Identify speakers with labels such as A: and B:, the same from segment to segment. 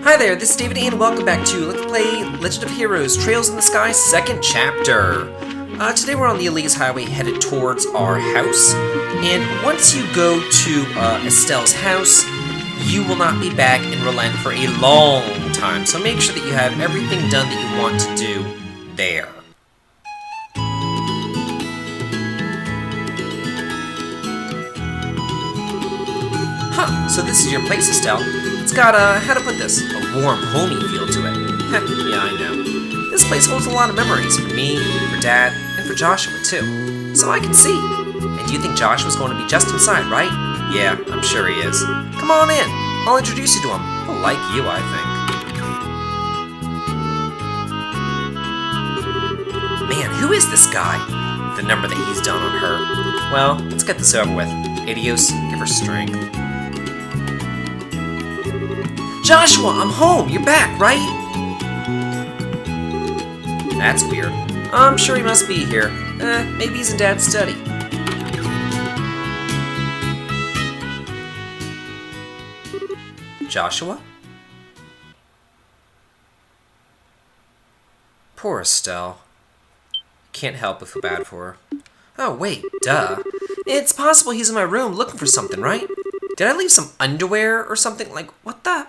A: Hi there, this is David and welcome back to Let's Play Legend of Heroes Trails in the Sky 2nd Chapter. Today we're on the Elise Highway headed towards our house, and once you go to Estelle's house, you will not be back in Relent for a long time, so make sure that you have everything done that you want to do there. Huh, so this is your place, Estelle. It's got how to put this, a warm, homey feel to it. Yeah, I know. This place holds a lot of memories for me, for Dad, and for Joshua, too. So I can see. And you think Joshua's going to be just inside, right? Yeah, I'm sure he is. Come on in. I'll introduce you to him. He'll like you, I think. Man, who is this guy? The number that he's done on her. Well, let's get this over with. Adios, give her strength. Joshua, I'm home! You're back, right? That's weird. I'm sure he must be here. Maybe he's in Dad's study. Joshua? Poor Estelle. Can't help but feel bad for her. Oh, wait, duh. It's possible he's in my room looking for something, right? Did I leave some underwear or something? Like, what the...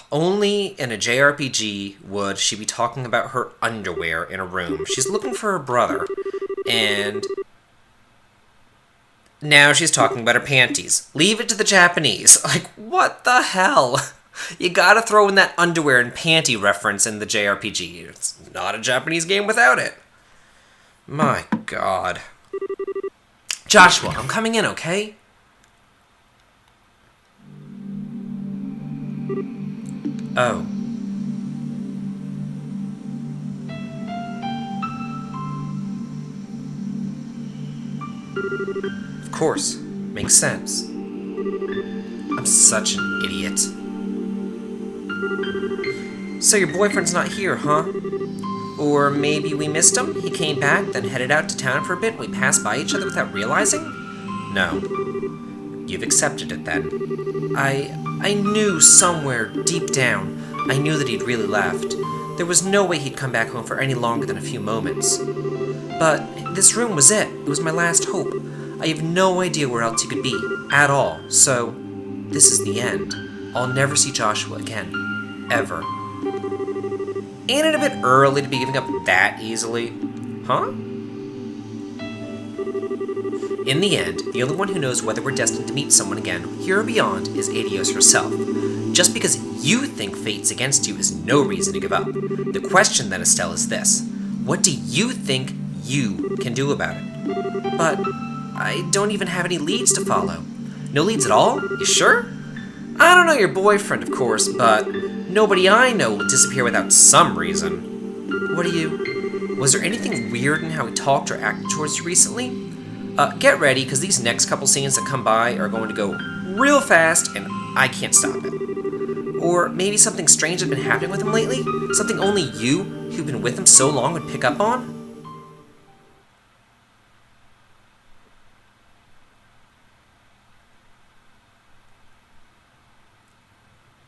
A: Only in a JRPG would she be talking about her underwear in a room. She's looking for her brother, and now she's talking about her panties. Leave it to the Japanese. Like, what the hell? You gotta throw in that underwear and panty reference in the JRPG. It's not a Japanese game without it. My God. Joshua, I'm coming in, okay? Oh. Of course. Makes sense. I'm such an idiot. So your boyfriend's not here, huh? Or maybe we missed him? He came back, then headed out to town for a bit, and we passed by each other without realizing? No. You've accepted it then. I knew somewhere deep down, I knew that he'd really left. There was no way he'd come back home for any longer than a few moments. But this room was it. It was my last hope. I have no idea where else he could be, at all. So, this is the end. I'll never see Joshua again. Ever. Ain't it a bit early to be giving up that easily? Huh? In the end, the only one who knows whether we're destined to meet someone again, here or beyond, is Adios herself. Just because you think fate's against you is no reason to give up. The question then, Estelle, is this. What do you think you can do about it? But I don't even have any leads to follow. No leads at all? You sure? I don't know your boyfriend, of course, but nobody I know will disappear without some reason. What do you... Was there anything weird in how he talked or acted towards you recently? Get ready, because these next couple scenes that come by are going to go real fast, and I can't stop it. Or maybe something strange has been happening with him lately? Something only you, who've been with him so long, would pick up on?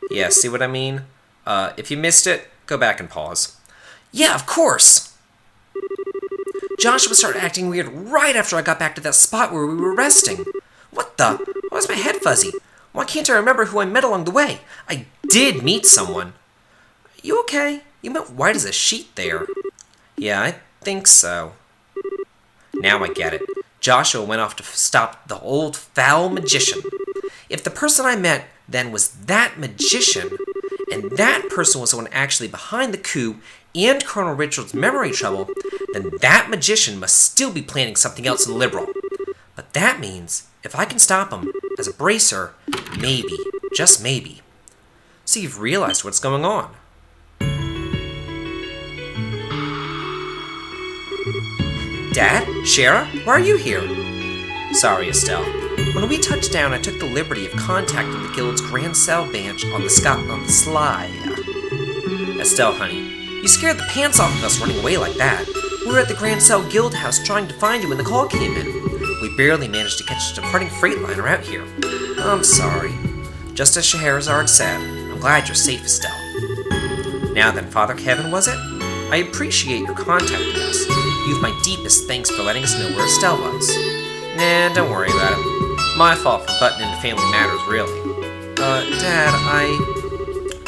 A: Yeah, see what I mean? If you missed it, go back and pause. Yeah, of course! Joshua started acting weird right after I got back to that spot where we were resting. What the? Why is my head fuzzy? Why can't I remember who I met along the way? I did meet someone. You okay? You went white as a sheet there. Yeah, I think so. Now I get it. Joshua went off to stop the old foul magician. If the person I met then was that magician, and that person was the one actually behind the coup and Colonel Richard's memory trouble, then that magician must still be planning something else in Liberal. But that means, if I can stop him, as a bracer, maybe, just maybe. So you've realized what's going on. Dad? Shara? Why are you here? Sorry, Estelle. When we touched down, I took the liberty of contacting the Guild's Grand Cell Bench on the sly. Estelle, honey, you scared the pants off of us running away like that. We were at the Grand Cell Guild House trying to find you when the call came in. We barely managed to catch a departing freightliner out here. I'm sorry. Just as Scheherazade said, I'm glad you're safe, Estelle. Now then, Father Kevin, was it? I appreciate your contacting us. You've my deepest thanks for letting us know where Estelle was. Nah, don't worry about it. My fault for butting into family matters, really. Dad,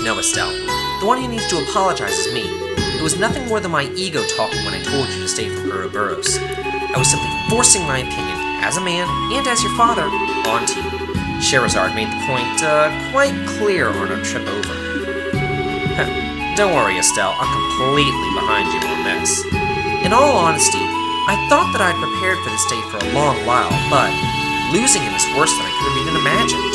A: No, Estelle. The one who needs to apologize is me. It was nothing more than my ego talking when I told you to stay from Ouroboros. I was simply forcing my opinion, as a man and as your father, onto you. Scheherazade made the point quite clear on our trip over. Don't worry, Estelle, I'm completely behind you on this. In all honesty, I thought that I'd prepared for this day for a long while, but losing him is worse than I could have even imagined.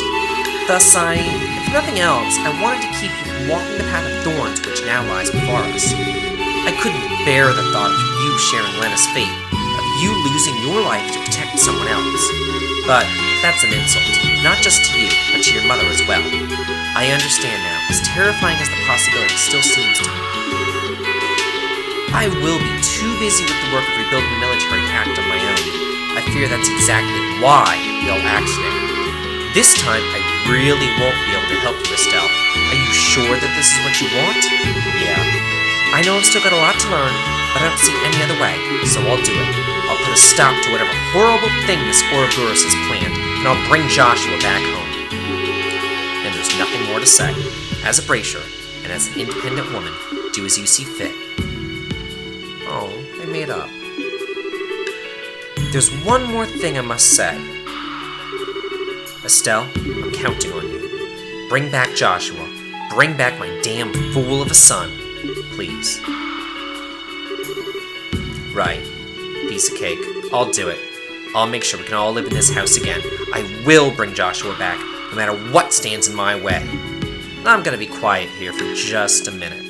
A: Thus if nothing else, I wanted to keep you from walking the path of thorns which now lies before us. I couldn't bear the thought of you sharing Lena's fate, of you losing your life to protect someone else. But that's an insult, not just to you, but to your mother as well. I understand now, as terrifying as the possibility still seems to me. I will be too busy with the work of rebuilding the military to act on my own. I fear that's exactly why they'll act now. This time, I really won't be able to help you, Estelle. Are you sure that this is what you want? Yeah. I know I've still got a lot to learn, but I don't see any other way, so I'll do it. I'll put a stop to whatever horrible thing this Ouroboros has planned, and I'll bring Joshua back home. And there's nothing more to say. As a bracer, and as an independent woman, do as you see fit. Oh, they made up. There's one more thing I must say. Estelle, I'm counting on you. Bring back Joshua. Bring back my damn fool of a son. Please. Right. Piece of cake. I'll do it. I'll make sure we can all live in this house again. I will bring Joshua back, no matter what stands in my way. I'm gonna be quiet here for just a minute.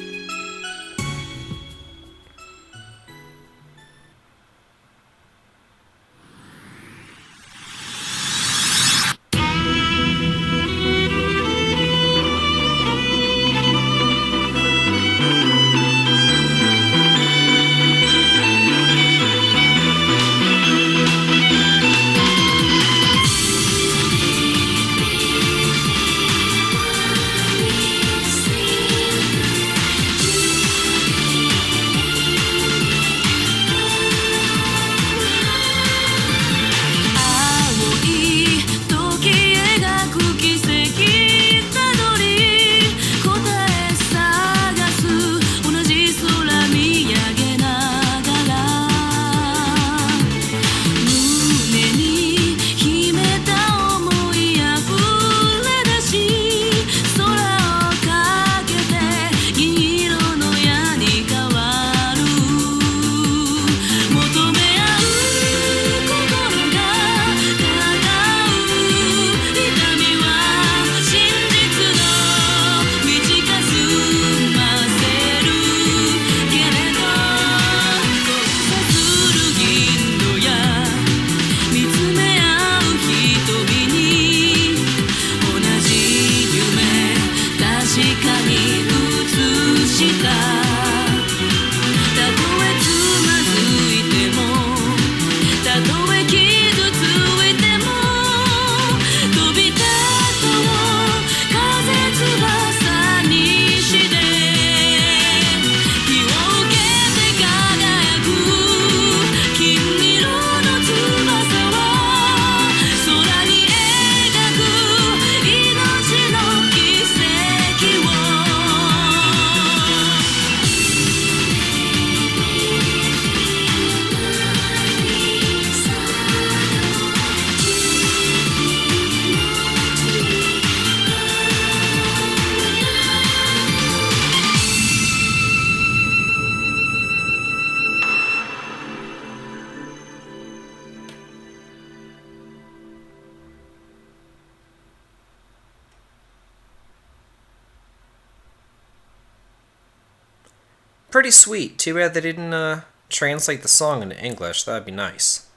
A: Pretty sweet. Too bad they didn't translate the song into English. That'd be nice.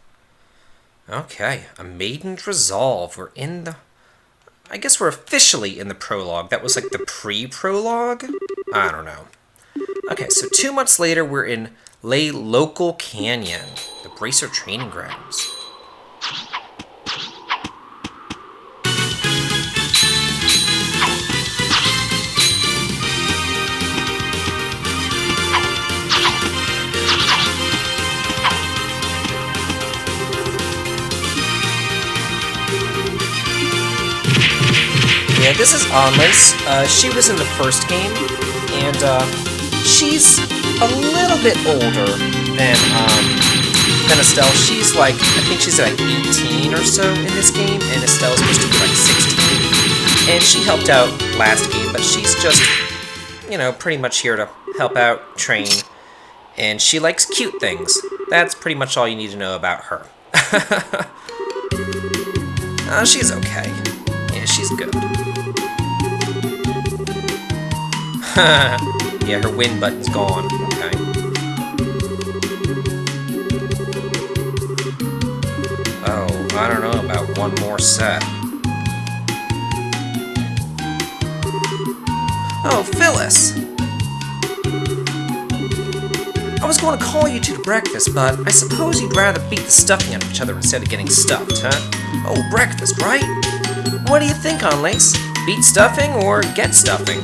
A: Okay, A Maiden's Resolve. We're in the... I guess we're officially in the prologue. That was like the pre-prologue? I don't know. Okay, so 2 months later, we're in Le Local Canyon, the Bracer training grounds. this is Onlace. She was in the first game, and she's a little bit older than Estelle. She's like, I think she's like 18 or so in this game, and Estelle's supposed to be like 16. And she helped out last game, but she's just, you know, pretty much here to help out, train, and she likes cute things. That's pretty much all you need to know about her. She's okay. Yeah, she's good. Yeah, her win button's gone. Okay. Oh, I don't know about one more set. Oh, Phyllis! I was going to call you two to breakfast, but I suppose you'd rather beat the stuffing out of each other instead of getting stuffed, huh? Oh, breakfast, right? What do you think, Onlace? Beat stuffing or get stuffing?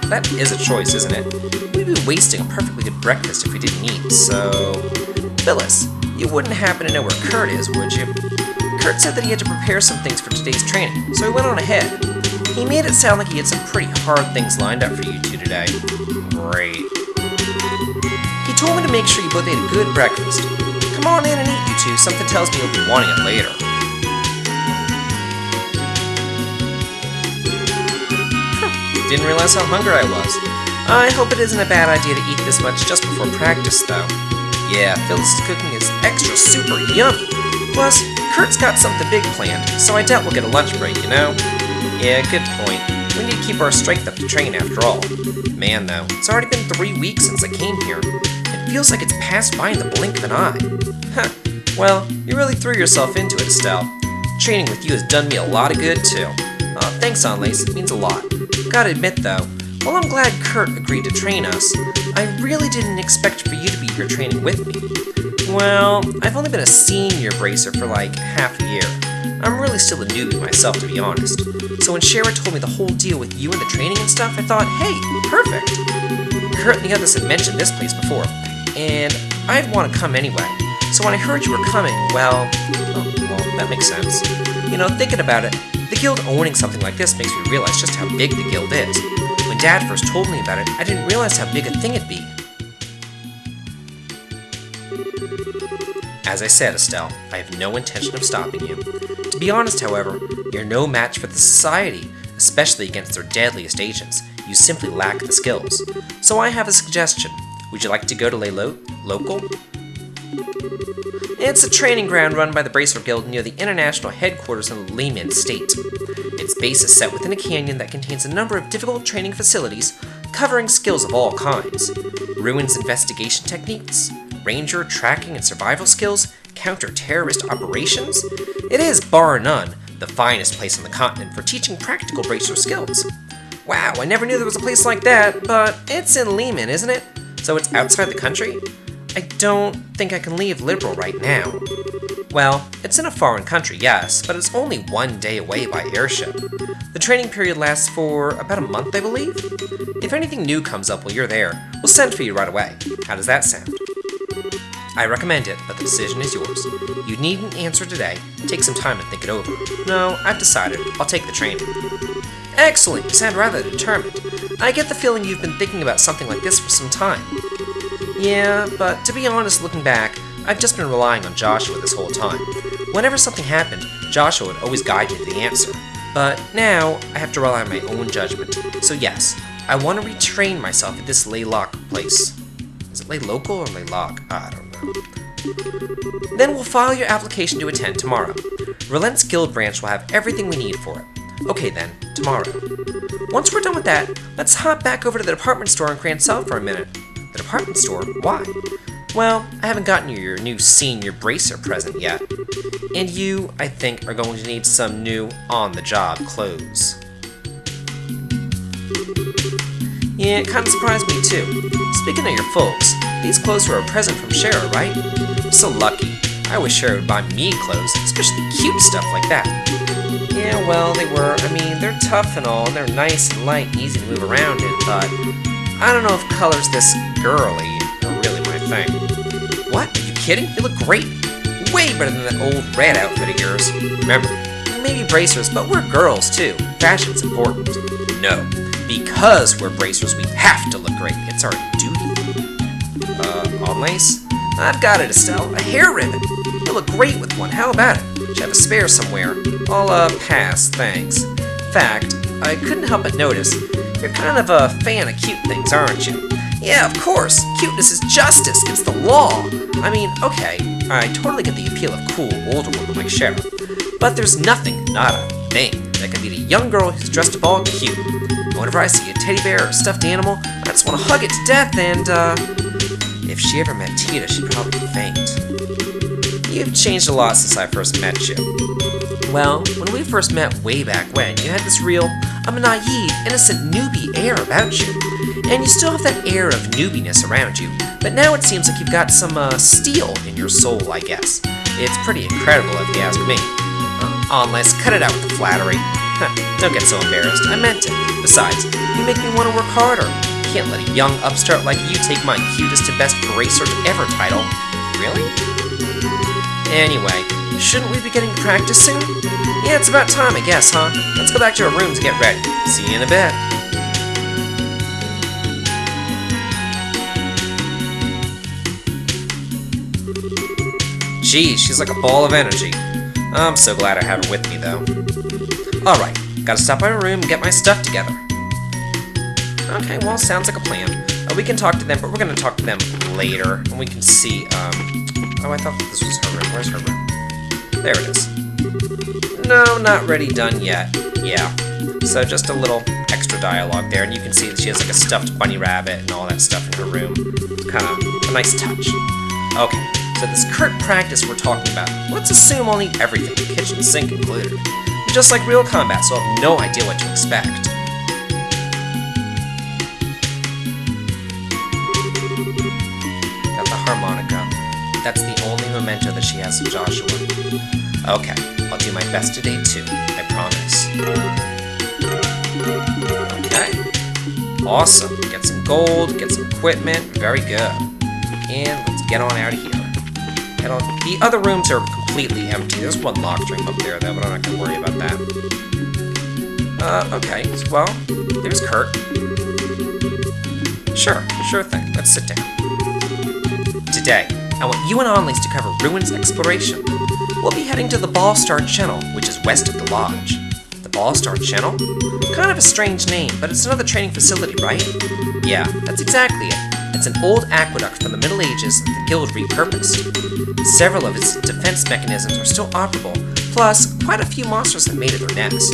A: That is a choice, isn't it? We'd be wasting a perfectly good breakfast if we didn't eat, so... Phyllis, you wouldn't happen to know where Kurt is, would you? Kurt said that he had to prepare some things for today's training, so he went on ahead. He made it sound like he had some pretty hard things lined up for you two today. Great. He told me to make sure you both ate a good breakfast. Come on in and eat, you two. Something tells me you'll be wanting it later. Didn't realize how hungry I was. I hope it isn't a bad idea to eat this much just before practice, though. Yeah, Phyllis' cooking is extra super yummy. Plus, Kurt's got something big planned, so I doubt we'll get a lunch break, you know? Yeah, good point. We need to keep our strength up to train after all. Man, though, it's already been 3 weeks since I came here. It feels like it's passed by in the blink of an eye. Huh. Well, you really threw yourself into it, Estelle. Training with you has done me a lot of good, too. Thanks, Onlace. It means a lot. Gotta admit, though, while I'm glad Kurt agreed to train us, I really didn't expect for you to be here training with me. Well, I've only been a senior bracer for like half a year. I'm really still a newbie myself, to be honest. So when Shara told me the whole deal with you and the training and stuff, I thought, hey, perfect. Kurt and the others had mentioned this place before, and I'd want to come anyway. So when I heard you were coming, well, that makes sense. You know, thinking about it, the guild owning something like this makes me realize just how big the guild is. When Dad first told me about it, I didn't realize how big a thing it'd be. As I said, Estelle, I have no intention of stopping you. To be honest, however, you're no match for the Society, especially against their deadliest agents. You simply lack the skills. So I have a suggestion. Would you like to go to local? It's a training ground run by the Bracer Guild near the international headquarters in Lehman State. Its base is set within a canyon that contains a number of difficult training facilities covering skills of all kinds. Ruins investigation techniques, ranger tracking and survival skills, counter-terrorist operations. It is, bar none, the finest place on the continent for teaching practical bracer skills. Wow, I never knew there was a place like that, but it's in Lehman, isn't it? So it's outside the country? I don't think I can leave Liberal right now. Well, it's in a foreign country, yes, but it's only 1 day away by airship. The training period lasts for about a month, I believe. If anything new comes up while you're there, we'll send for you right away. How does that sound? I recommend it, but the decision is yours. You needn't answer today. Take some time and think it over. No, I've decided. I'll take the training. Excellent, you sound rather determined. I get the feeling you've been thinking about something like this for some time. Yeah, but to be honest, looking back, I've just been relying on Joshua this whole time. Whenever something happened, Joshua would always guide me to the answer. But now, I have to rely on my own judgment. So yes, I want to retrain myself at this Laylock place. Is it Laylocal or Laylock? I don't know. Then we'll file your application to attend tomorrow. Relent's Guild branch will have everything we need for it. Okay then, tomorrow. Once we're done with that, let's hop back over to the department store in Grand South for a minute. The department store? Why? Well, I haven't gotten you your new senior bracer present yet. And you, I think, are going to need some new on-the-job clothes. Yeah, it kind of surprised me too. Speaking of your folks, these clothes were a present from Shara, right? I'm so lucky. I wish Shara would buy me clothes, especially cute stuff like that. Yeah, well, they were. I mean, they're tough and all, and they're nice and light and easy to move around in, but I don't know if colors this girly are really my thing. What? Are you kidding? They look great. Way better than that old red outfit of yours. Remember, you maybe bracers, but we're girls too. Fashion's important. No. Because we're bracers, we have to look great. It's our duty. On lace? I've got it, Estelle. A hair ribbon. You'll look great with one. How about it? Should have a spare somewhere. I'll, pass, thanks. Fact, I couldn't help but notice, you're kind of a fan of cute things, aren't you? Yeah, of course. Cuteness is justice. It's the law. I mean, okay, I totally get the appeal of cool, older women like Cheryl. But there's nothing, not a thing, that can beat a young girl who's dressed up all cute. Whenever I see a teddy bear or a stuffed animal, I just want to hug it to death and, if she ever met Tita, she'd probably faint. You've changed a lot since I first met you. Well, when we first met way back when, you had this real, naive, innocent newbie air about you. And you still have that air of newbiness around you, but now it seems like you've got some, steel in your soul, I guess. It's pretty incredible if you ask me. Unless, cut it out with the flattery. Don't get so embarrassed, I meant it. Besides, you make me want to work harder. Can't let a young upstart like you take my cutest and best bracer ever title. Really? Anyway, shouldn't we be getting to practice soon? Yeah, it's about time, I guess, huh? Let's go back to our rooms and get ready. See you in a bit. Geez, she's like a ball of energy. I'm so glad I have her with me, though. Alright, gotta stop by my room and get my stuff together. Okay, well, sounds like a plan. We can talk to them, but we're gonna talk to them later, and we can see, oh, I thought this was her room. Where's her room? There it is. No, not ready, done yet. Yeah. So just a little extra dialogue there, and you can see that she has like a stuffed bunny rabbit and all that stuff in her room. Kind of a nice touch. Okay, so this curt practice we're talking about, let's assume we'll need everything, kitchen sink included. Just like real combat, so I'll have no idea what to expect. Got the harmonica. That's the only memento that she has of Joshua. Okay, I'll do my best today too, I promise. Okay. Awesome. Get some gold, get some equipment, very good. And let's get on out of here. Head on. The other rooms are completely empty. There's one locked room up there though, but I'm not gonna worry about that. Okay, well, there's Kurt. Sure thing. Let's sit down. Today, I want you and Onleys to cover ruins exploration. We'll be heading to the Ballstar Channel, which is west of the lodge. The Ballstar Channel? Kind of a strange name, but it's another training facility, right? Yeah, that's exactly it. It's an old aqueduct from the Middle Ages that the Guild repurposed. Several of its defense mechanisms are still operable, plus quite a few monsters have made it their nest.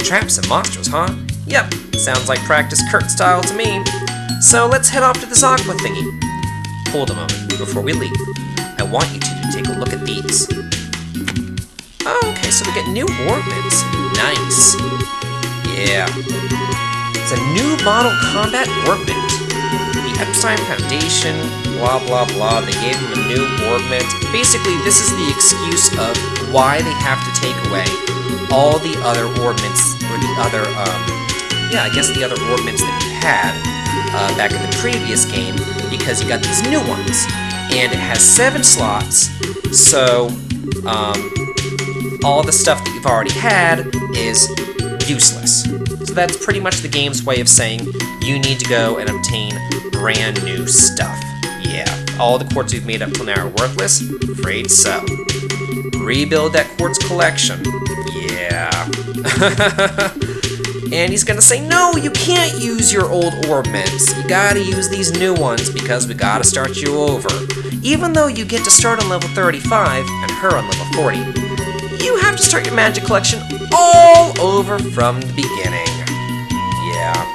A: Traps and monsters, huh? Yep, sounds like practice Kurt style to me. So let's head off to this aqua thingy. Hold a moment, before we leave. I want you two to take a look at these. Oh, okay, so we get new orbments. Nice. Yeah. It's a new model combat orbment. The Epstein Foundation, blah blah blah, they gave him a new orbment. Basically, this is the excuse of why they have to take away all the other orbments, or the other, I guess the other orbments that you had back in the previous game, because you got these new ones. And it has 7 slots, so all the stuff that you've already had is useless. So that's pretty much the game's way of saying you need to go and obtain brand new stuff. Yeah, all the quartz we've made up till now are worthless? Afraid so. Rebuild that quartz collection. Yeah. And he's gonna say, no, you can't use your old orbments. You gotta use these new ones because we gotta start you over. Even though you get to start on level 35 and her on level 40, you have to start your magic collection all over from the beginning. Yeah.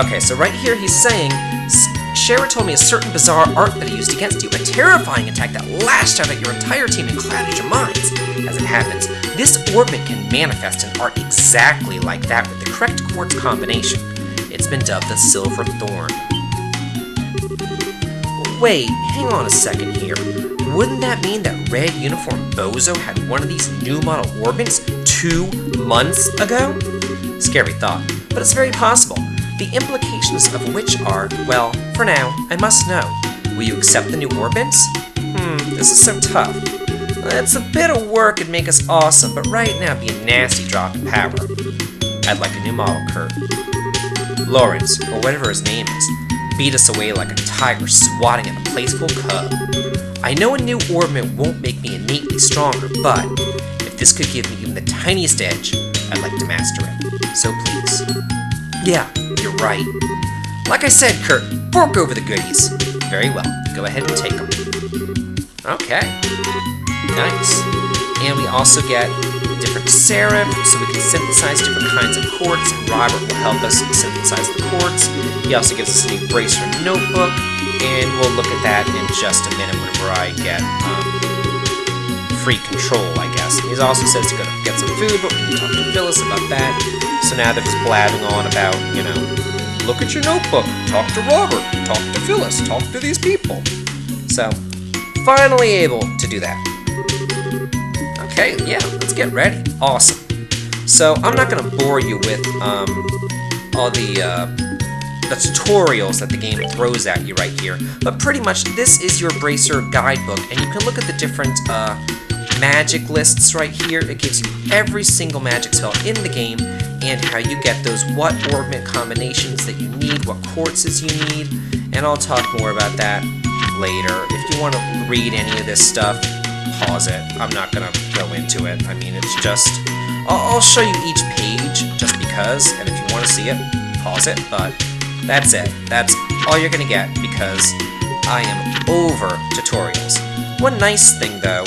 A: Okay, so right here he's saying, Shara told me a certain bizarre art that he used against you, a terrifying attack that lashed out at your entire team and clouded your minds. As it happens, this orbment can manifest an art exactly like that with the correct quartz combination. It's been dubbed the Silver Thorn. Wait, hang on a second here. Wouldn't that mean that Red Uniform Bozo had one of these new model orbments 2 months ago? Scary thought, but it's very possible. The implications of which are, well, for now, I must know. Will you accept the new orbments? This is so tough. It's a bit of work and make us awesome, but right now it'd be a nasty drop in power. I'd like a new model, Kurt. Lawrence, or whatever his name is, beat us away like a tiger swatting at a playful cub. I know a new orbment won't make me innately stronger, but if this could give me even the tiniest edge, I'd like to master it. So please. Yeah, you're right. Like I said, Kurt, fork over the goodies. Very well, go ahead and take them. Okay. Nice. And we also get different serif, so we can synthesize different kinds of quartz, and Robert will help us synthesize the quartz. He also gives us a new bracer notebook, and we'll look at that in just a minute whenever I get free control, I guess. He also says to go get some food, but we can talk to Phyllis about that. So now they're just blabbing on about, look at your notebook, talk to Robert, talk to Phyllis, talk to these people. So, finally able to do that. Okay, yeah, let's get ready. Awesome. So, I'm not going to bore you with all the tutorials that the game throws at you right here, but pretty much this is your Bracer guidebook, and you can look at the different magic lists right here. It gives you every single magic spell in the game, and how you get those, what orbment combinations that you need, what quartzes you need, and I'll talk more about that later. If you want to read any of this stuff, pause it. I'm not going to go into it. I mean, it's just, I'll show you each page just because, and if you want to see it, pause it, but that's it. That's all you're going to get because I am over tutorials. One nice thing, though,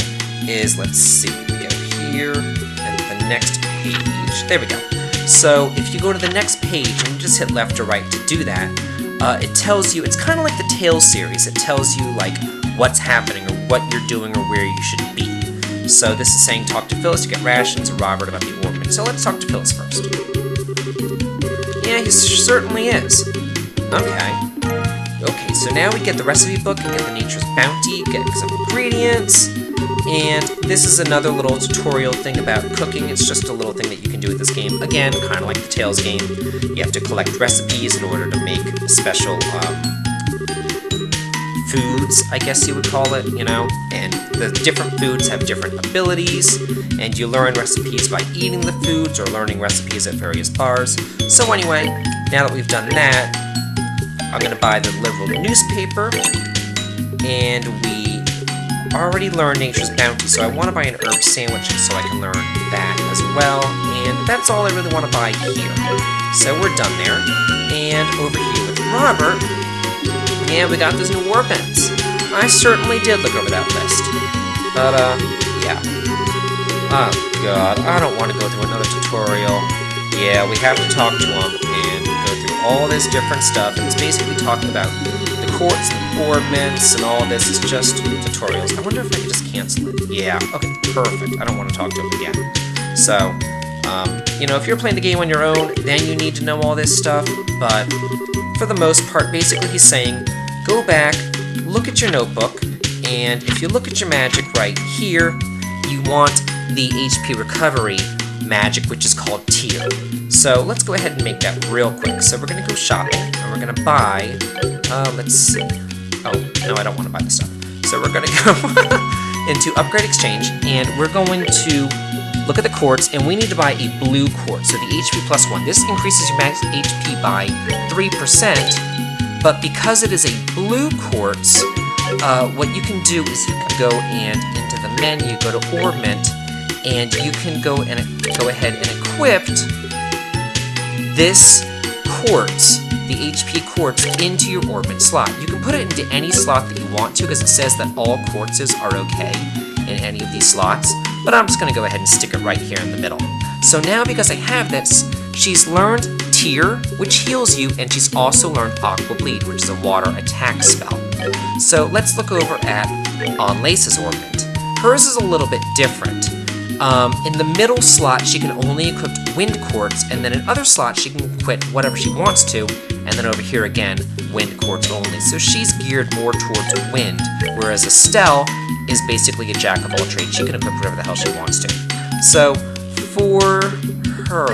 A: is, let's see, we go here, and the next page, there we go. So if you go to the next page and you just hit left or right to do that, it tells you, it's kind of like the Tales series, it tells you like what's happening or what you're doing or where you should be. So this is saying talk to Phyllis to get rations, and Robert about the orbment. So let's talk to Phyllis first. Yeah, he certainly is. Okay, so now we get the recipe book and get the Nature's Bounty, get some ingredients. And this is another little tutorial thing about cooking. It's just a little thing that you can do with this game. Again, kind of like the Tales game. You have to collect recipes in order to make special foods, I guess you would call it, And the different foods have different abilities, and you learn recipes by eating the foods or learning recipes at various bars. So anyway, now that we've done that, I'm going to buy the literal newspaper, and we already learned Nature's Bounty, so I want to buy an herb sandwich so I can learn that as well, and that's all I really want to buy here. So we're done there, and over here with Robert, yeah, we got those new orbments. I certainly did look over that list, but yeah. Oh god, I don't want to go through another tutorial. Yeah, we have to talk to him and go through all this different stuff, and it's basically talking about the quartz and orbments, and all this is just tutorials. I wonder if I could just cancel it. Yeah, okay, perfect. I don't want to talk to him again. So, if you're playing the game on your own, then you need to know all this stuff, but for the most part, basically he's saying, go back, look at your notebook, and if you look at your magic right here, you want the HP recovery magic, which is called tier. So let's go ahead and make that real quick. So we're going to go shopping, and we're going to buy, let's see. Oh, no, I don't want to buy the stuff. So we're going to go into Upgrade Exchange, and we're going to look at the quartz, and we need to buy a blue quartz, so the HP plus 1. This increases your max HP by 3%, but because it is a blue quartz, what you can do is you can go and into the menu, go to Orbment, and you can go ahead and equip this quartz, the HP quartz, into your orbment slot. You can put it into any slot that you want to, because it says that all quartzes are okay in any of these slots, but I'm just going to go ahead and stick it right here in the middle. So now, because I have this, she's learned Tear, which heals you, and she's also learned Aqua Bleed, which is a water attack spell. So let's look over at On Lace's orbment. Hers is a little bit different. In the middle slot, she can only equip Wind Quartz, and then in other slots, she can equip whatever she wants to, and then over here again, Wind Quartz only. So she's geared more towards wind, whereas Estelle is basically a jack of all trades. She can equip whatever the hell she wants to. So for her,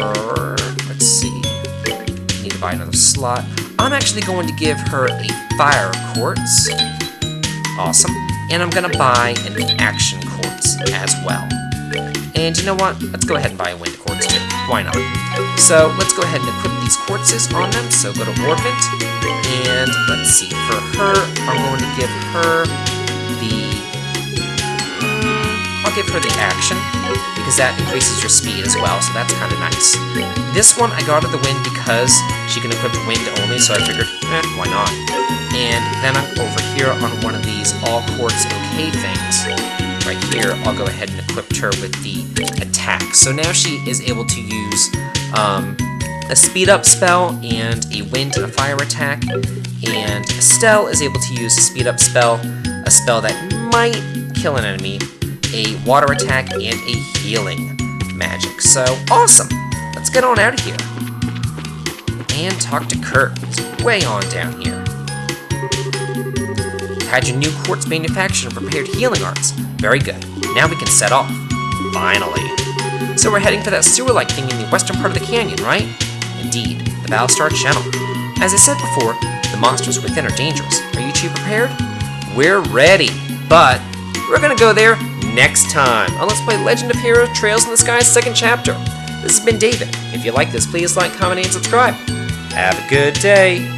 A: let's see, I need to buy another slot. I'm actually going to give her a Fire Quartz. Awesome. And I'm gonna buy an action quartz as well. And you know what? Let's go ahead and buy a wind quartz too. Why not? So let's go ahead and equip these quartzes on them. So go to orbment, and let's see. For her, I'm going to give her I'll give her the action, because that increases your speed as well, so that's kind of nice. This one, I got her the wind because she can equip wind only, so I figured, why not? And then I'm over here on one of these all quartz okay things. Right here, I'll go ahead and equip her with the attack. So now she is able to use a speed up spell and a wind and a fire attack. And Estelle is able to use a speed up spell, a spell that might kill an enemy, a water attack, and a healing magic. So awesome! Let's get on out of here and talk to Kurt. He's way on down here. You had your new quartz manufactured and prepared healing arts. Very good. Now we can set off. Finally. So we're heading for that sewer-like thing in the western part of the canyon, right? Indeed, the Battlestar Channel. As I said before, the monsters within are dangerous. Are you two prepared? We're ready, but we're gonna go there next time on Let's Play Legend of Heroes Trails in the Sky 2nd chapter. This has been David. If you like this, please like, comment, and subscribe. Have a good day.